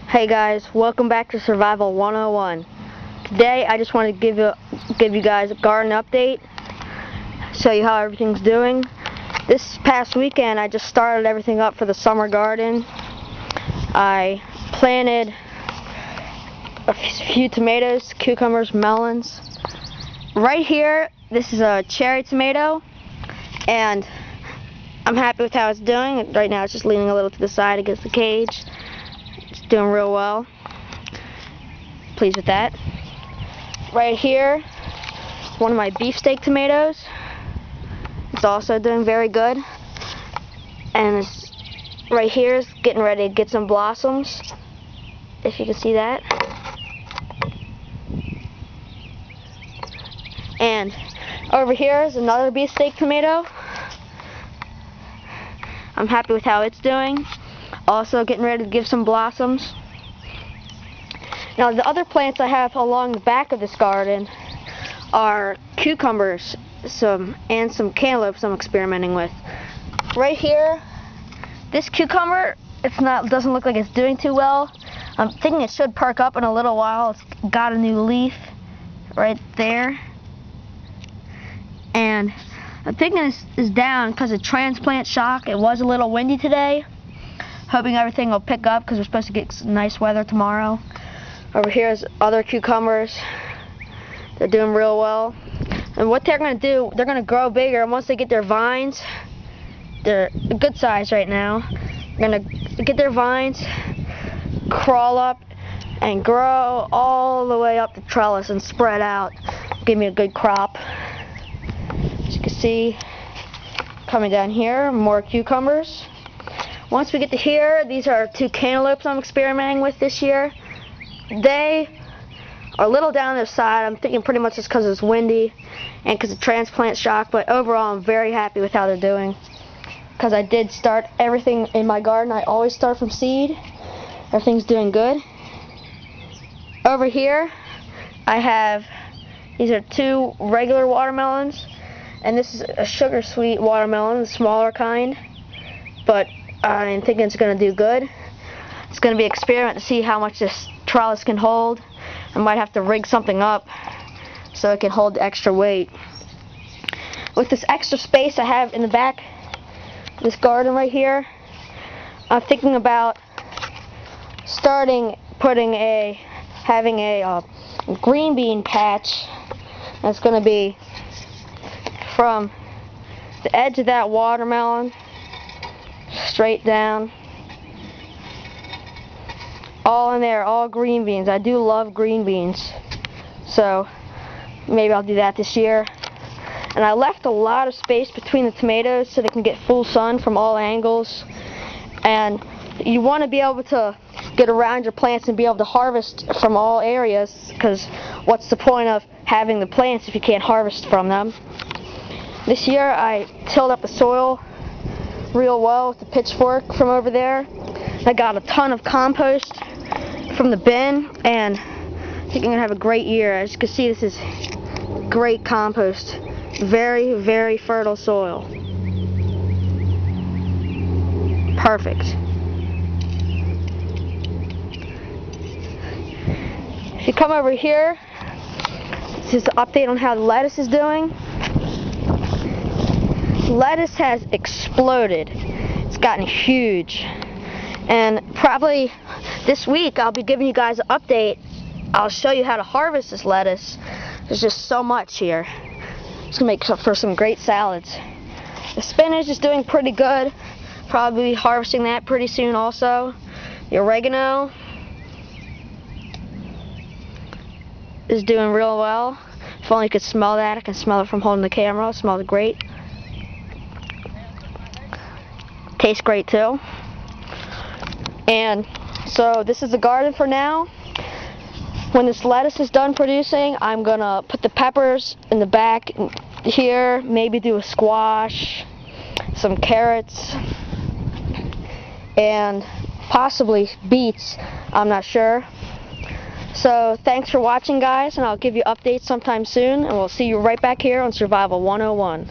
Hey guys, welcome back to Survival 101. Today I just want to give you guys a garden update, show you how everything's doing. This past weekend I just started everything up for the summer garden. I planted a few tomatoes, cucumbers, melons. Right here, this is a cherry tomato, and I'm happy with how it's doing. Right now it's just leaning a little to the side against the cage. It's doing real well. Pleased with that. Right here, one of my beefsteak tomatoes. It's also doing very good. And it's right here is getting ready to get some blossoms, if you can see that. And over here is another beefsteak tomato. I'm happy with how it's doing. Also getting ready to give some blossoms. Now the other plants I have along the back of this garden are cucumbers, and some cantaloupes I'm experimenting with. Right here, this cucumber, doesn't look like it's doing too well. I'm thinking it should perk up in a little while. It's got a new leaf right there. And I'm thinking this is down because of transplant shock. It was a little windy today. Hoping everything will pick up because we're supposed to get some nice weather tomorrow. Over here is other cucumbers. They're doing real well. And what they're going to do, they're going to grow bigger. And once they get their vines, they're a good size right now. They're going to get their vines, crawl up, and grow all the way up the trellis and spread out. Give me a good crop. As you can see, coming down here, more cucumbers. Once we get to here, these are two cantaloupes I'm experimenting with this year. They are a little down their side. I'm thinking pretty much just because it's windy and because of transplant shock, but overall I'm very happy with how they're doing. Because I did start everything in my garden. I always start from seed. Everything's doing good. Over here, these are two regular watermelons, and this is a sugar sweet watermelon, the smaller kind, but I'm thinking it's going to do good. It's going to be an experiment to see how much this trellis can hold. I might have to rig something up so it can hold the extra weight. With this extra space I have in the back of this garden right here, I'm thinking about having a green bean patch that's going to be from the edge of that watermelon straight down, all in there, all green beans. I do love green beans, so maybe I'll do that this year. And I left a lot of space between the tomatoes so they can get full sun from all angles. And you want to be able to get around your plants and be able to harvest from all areas, because what's the point of having the plants if you can't harvest from them? This year I tilled up the soil real well with the pitchfork from over there. I got a ton of compost from the bin, and I think I'm going to have a great year. As you can see, this is great compost. Very, very fertile soil. Perfect. If you come over here, this is an update on how the lettuce is doing. Lettuce has exploded. It's gotten huge. And probably this week I'll be giving you guys an update. I'll show you how to harvest this lettuce. There's just so much here. It's going to make for some great salads. The spinach is doing pretty good. Probably be harvesting that pretty soon also. The oregano is doing real well. If only you could smell that. I can smell it from holding the camera. It smells great. Tastes great too. And so this is the garden for now. When this lettuce is done producing, I'm gonna put the peppers in the back here, maybe do a squash, some carrots, and possibly beets. I'm not sure. So thanks for watching, guys, and I'll give you updates sometime soon, and we'll see you right back here on Survival 101.